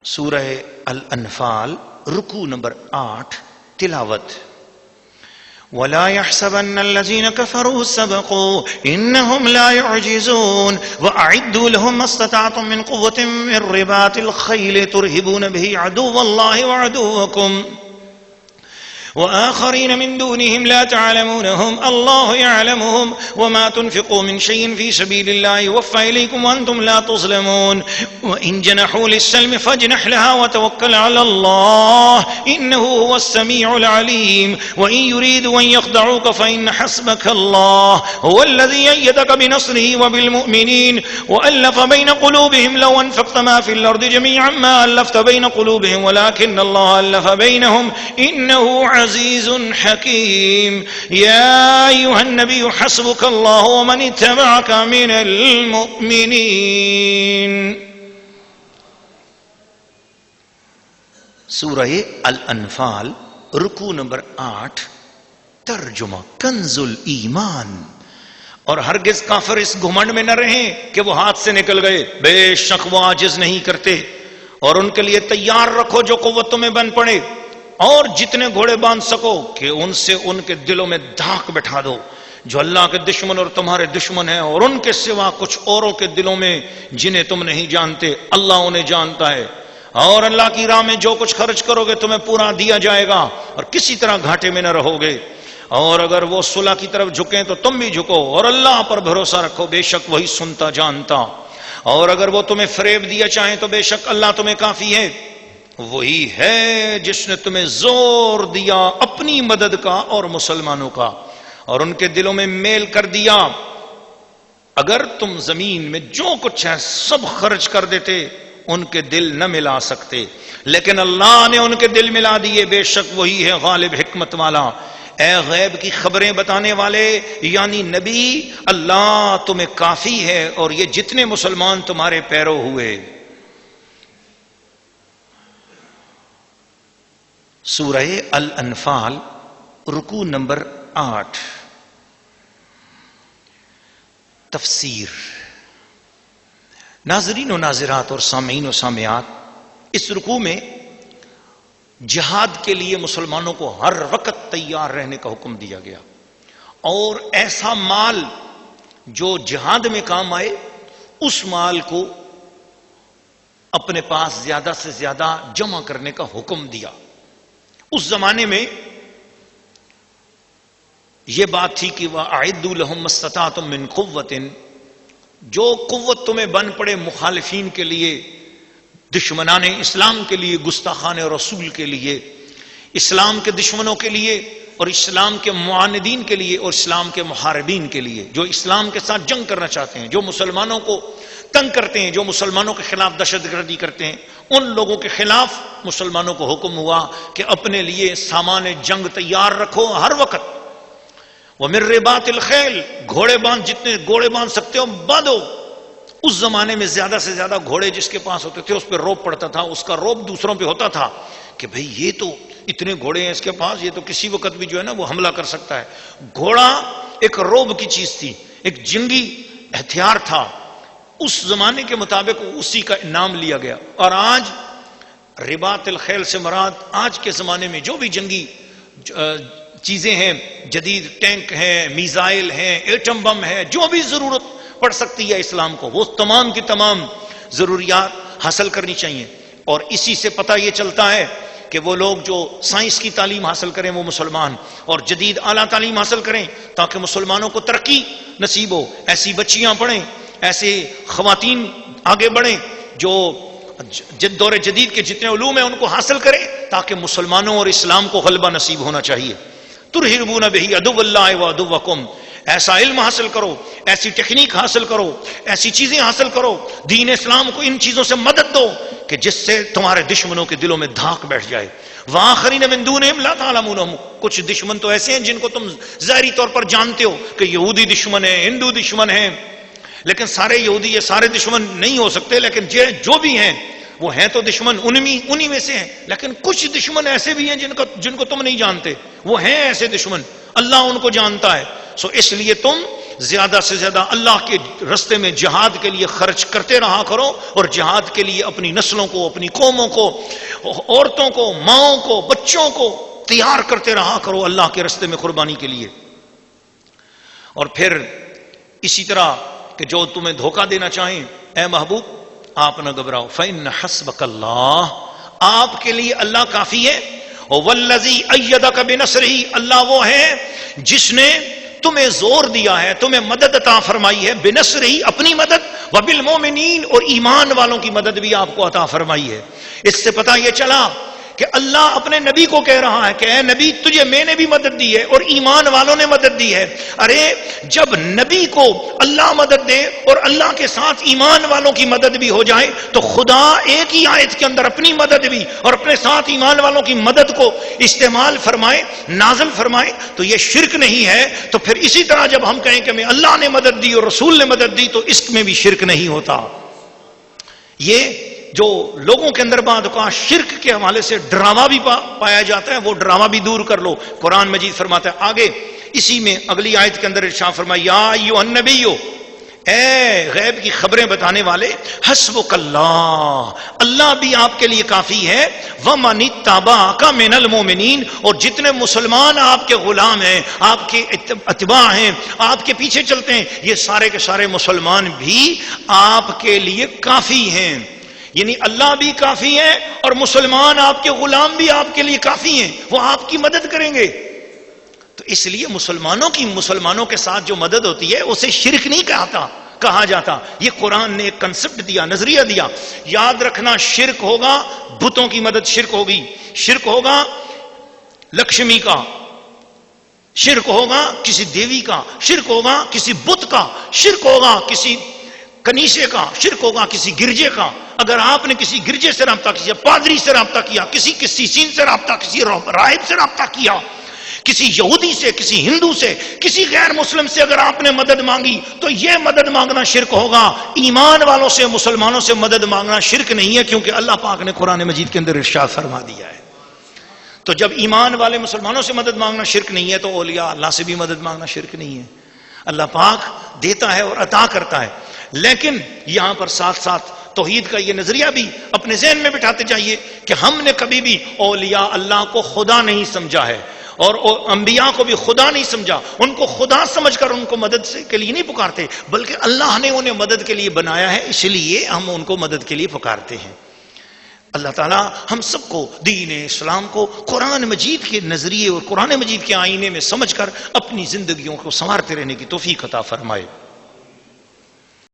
سورہ الانفال رکوع نمبر 8 تلاوت وَلَا يَحْسَبَنَّ الَّذِينَ كَفَرُوا سَبَقُوا إِنَّهُمْ لَا يُعْجِزُونَ وَأَعِدُّوا لَهُمْ مَا اسْتَطَعْتُم مِّن قُوَّةٍ مِّن رِّبَاطِ الْخَيْلِ تُرْهِبُونَ بِهِ عَدُوَّ اللَّهِ وَعَدُوَّكُمْ وآخرين من دونهم لا تعلمونهم الله يعلمهم وما تنفقوا من شيء في سبيل الله يوفى إليكم وأنتم لا تظلمون وإن جنحوا للسلم فاجنح لها وتوكل على الله إنه هو السميع العليم وإن يريدوا أن يخدعوك فإن حسبك الله هو الذي أيدك بنصره وبالمؤمنين وألف بين قلوبهم لو أنفقت ما في الأرض جميعا ما ألفت بين قلوبهم ولكن الله ألف بينهم إنه عزيز حكيم يا أيها النبي حسبك الله ومن اتبعك من المؤمنين. سورہ الانفال رکوع نمبر 8 ترجمہ کنز الایمان. اور ہرگز کافر اس گھمنڈ میں نہ رہیں کہ وہ ہاتھ سے نکل گئے، بے شک وہ عاجز نہیں کرتے. اور ان کے لیے تیار رکھو جو قوت تمہیں بن پڑے، اور جتنے گھوڑے باندھ سکو کہ ان سے ان کے دلوں میں دھاک بٹھا دو جو اللہ کے دشمن اور تمہارے دشمن ہیں، اور ان کے سوا کچھ اوروں کے دلوں میں جنہیں تم نہیں جانتے، اللہ انہیں جانتا ہے. اور اللہ کی راہ میں جو کچھ خرچ کرو گے تمہیں پورا دیا جائے گا اور کسی طرح گھاٹے میں نہ رہو گے. اور اگر وہ صلح کی طرف جھکیں تو تم بھی جھکو، اور اللہ پر بھروسہ رکھو، بے شک وہی سنتا جانتا. اور اگر وہ تمہیں فریب دیا چاہیں تو بے شک اللہ تمہیں کافی ہے. وہی ہے جس نے تمہیں زور دیا اپنی مدد کا اور مسلمانوں کا، اور ان کے دلوں میں میل کر دیا. اگر تم زمین میں جو کچھ ہے سب خرچ کر دیتے ان کے دل نہ ملا سکتے، لیکن اللہ نے ان کے دل ملا دیے. بے شک وہی ہے غالب حکمت والا. اے غیب کی خبریں بتانے والے یعنی نبی، اللہ تمہیں کافی ہے اور یہ جتنے مسلمان تمہارے پیرو ہوئے. سورہ الانفال رکوع نمبر 8 تفسیر. ناظرین و ناظرات اور سامعین و سامعات، اس رکوع میں جہاد کے لیے مسلمانوں کو ہر وقت تیار رہنے کا حکم دیا گیا، اور ایسا مال جو جہاد میں کام آئے اس مال کو اپنے پاس زیادہ سے زیادہ جمع کرنے کا حکم دیا. اس زمانے میں یہ بات تھی کہ وَأَعِدُّوا لَهُم مَّا اسْتَطَعْتُم مِّن قُوَّةٍ، جو قوت تمہیں بن پڑے مخالفین کے لیے، دشمنان اسلام کے لیے، گستاخان رسول کے لیے، اسلام کے دشمنوں کے لیے، اور اسلام کے معاندین کے لیے، اور اسلام کے محاربین کے لیے، جو اسلام کے ساتھ جنگ کرنا چاہتے ہیں، جو مسلمانوں کو تنگ کرتے ہیں، جو مسلمانوں کے خلاف دہشت گردی کرتے ہیں، ان لوگوں کے خلاف مسلمانوں کو حکم ہوا کہ اپنے لیے سامان جنگ تیار رکھو ہر وقت. وَمِن رِّبَاطِ الْخَيْلِ، گھوڑے باندھ، جتنے گھوڑے باندھ سکتے ہو باندھو. اس زمانے میں زیادہ سے زیادہ گھوڑے جس کے پاس ہوتے تھے اس پہ روب پڑتا تھا، اس کا روب دوسروں پہ ہوتا تھا کہ بھئی یہ تو اتنے گھوڑے ہیں اس کے پاس، یہ تو کسی وقت بھی جو ہے نا وہ حملہ کر سکتا ہے. گھوڑا ایک روب کی چیز تھی، ایک جنگی ہتھیار تھا. اس زمانے کے مطابق اسی کا نام لیا گیا. اور آج رباط الخیل سے مراد آج کے زمانے میں جو بھی جنگی چیزیں ہیں، جدید ٹینک ہیں، میزائل ہیں، ایٹم بم ہے، جو بھی ضرورت پڑ سکتی ہے اسلام کو، وہ تمام کی تمام ضروریات حاصل کرنی چاہیے. اور اسی سے پتہ یہ چلتا ہے کہ وہ لوگ جو سائنس کی تعلیم حاصل کریں وہ مسلمان، اور جدید اعلیٰ تعلیم حاصل کریں تاکہ مسلمانوں کو ترقی نصیب ہو. ایسی بچیاں پڑھیں، ایسے خواتین آگے بڑھیں جو دور جدید کے جتنے علوم ہیں ان کو حاصل کریں تاکہ مسلمانوں اور اسلام کو غلبہ نصیب ہونا چاہیے. ترہبون بہ عدو اللہ وعدوکم، ایسا علم حاصل کرو، ایسی ٹیکنیک حاصل کرو، ایسی چیزیں حاصل کرو، دین اسلام کو ان چیزوں سے مدد دو کہ جس سے تمہارے دشمنوں کے دلوں میں دھاک بیٹھ جائے. وآخرین من دونہم لا تعلمونہم، کچھ دشمن تو ایسے ہیں جن کو تم ظاہری طور پر جانتے ہو کہ یہودی دشمن ہیں، ہندو دشمن ہیں، لیکن سارے یہودی یہ سارے دشمن نہیں ہو سکتے، لیکن جو بھی ہیں وہ ہیں تو دشمن انہی میں سے ہیں. لیکن کچھ دشمن ایسے بھی ہیں جن کو تم نہیں جانتے، وہ ہیں ایسے دشمن، اللہ ان کو جانتا ہے. سو اس لیے تم زیادہ سے زیادہ اللہ کے رستے میں جہاد کے لیے خرچ کرتے رہا کرو، اور جہاد کے لیے اپنی نسلوں کو، اپنی قوموں کو، عورتوں کو، ماؤں کو، بچوں کو تیار کرتے رہا کرو اللہ کے رستے میں قربانی کے لیے۔ اور پھر اسی طرح کہ جو تمہیں دھوکہ دینا چاہیں، اے محبوب آپ نہ گھبراؤ، فإن حسبک اللہ، آپ کے لیے اللہ کافی ہے۔ والذی ایدک بنصرہ، اللہ وہ ہے جس نے تمہیں زور دیا ہے، تمہیں مدد عطا فرمائی ہے، بنصرہ اپنی مدد، وبالمؤمنین اور ایمان والوں کی مدد بھی آپ کو عطا فرمائی ہے۔ اس سے پتہ یہ چلا کہ اللہ اپنے نبی کو کہہ رہا ہے کہ اے نبی تجھے میں نے بھی مدد دی ہے اور ایمان والوں نے مدد دی ہے۔ ارے جب نبی کو اللہ مدد دے اور اللہ کے ساتھ ایمان والوں کی مدد بھی ہو جائے تو خدا ایک ہی آیت کے اندر اپنی مدد بھی اور اپنے ساتھ ایمان والوں کی مدد کو استعمال فرمائے، نازل فرمائے، تو یہ شرک نہیں ہے۔ تو پھر اسی طرح جب ہم کہیں کہ میں اللہ نے مدد دی اور رسول نے مدد دی تو اس میں بھی شرک نہیں ہوتا۔ یہ جو لوگوں کے اندر بعد کا شرک کے حوالے سے ڈراوا بھی پایا جاتا ہے، وہ ڈراوا بھی دور کر لو۔ قرآن مجید فرماتا ہے آگے اسی میں اگلی آیت کے اندر ارشاد فرمایا، یا ایھا النبی، اے غیب کی خبریں بتانے والے، حسبک اللہ، اللہ بھی آپ کے لیے کافی ہے، ومن اتبعک من المؤمنین، اور جتنے مسلمان آپ کے غلام ہیں، آپ کے اتباع ہیں، آپ کے پیچھے چلتے ہیں، یہ سارے کے سارے مسلمان بھی آپ کے لیے کافی ہیں۔ یعنی اللہ بھی کافی ہے اور مسلمان آپ کے غلام بھی آپ کے لیے کافی ہیں، وہ آپ کی مدد کریں گے۔ تو اس لیے مسلمانوں کے ساتھ جو مدد ہوتی ہے اسے شرک نہیں کہا جاتا۔ یہ قرآن نے ایک کنسپٹ دیا، نظریہ دیا۔ یاد رکھنا، شرک ہوگا بتوں کی مدد، شرک ہوگی، شرک ہوگا لکشمی کا، شرک ہوگا کسی دیوی کا، شرک ہوگا کسی بت کا، شرک ہوگا کسی کنیسے کا، شرک ہوگا کسی گرجے کا۔ اگر آپ نے کسی گرجے سے رابطہ کیا، پادری سے رابطہ کیا، کسی قسیس سے رابطہ، کسی راہب سے رابطہ کیا، کسی یہودی سے، کسی ہندو سے، کسی غیر مسلم سے اگر آپ نے مدد مانگی تو یہ مدد مانگنا شرک ہوگا۔ ایمان والوں سے، مسلمانوں سے مدد مانگنا شرک نہیں ہے، کیونکہ اللہ پاک نے قرآن مجید کے اندر ارشاد فرما دیا ہے۔ تو جب ایمان والے مسلمانوں سے مدد مانگنا شرک نہیں ہے تو اولیاء اللہ سے بھی مدد مانگنا شرک نہیں ہے۔ اللہ پاک دیتا ہے اور عطا کرتا ہے۔ لیکن یہاں پر ساتھ ساتھ توحید کا یہ نظریہ بھی اپنے ذہن میں بٹھاتے جائیے کہ ہم نے کبھی بھی اولیاء اللہ کو خدا نہیں سمجھا ہے، اور انبیاء کو بھی خدا نہیں سمجھا، ان کو خدا سمجھ کر ان کو مدد کے لیے نہیں پکارتے، بلکہ اللہ نے انہیں مدد کے لیے بنایا ہے، اس لیے ہم ان کو مدد کے لیے پکارتے ہیں۔ اللہ تعالیٰ ہم سب کو دین اسلام کو قرآن مجید کے نظریے اور قرآن مجید کے آئینے میں سمجھ کر اپنی زندگیوں کو سنوارتے رہنے کی توفیق عطا فرمائے۔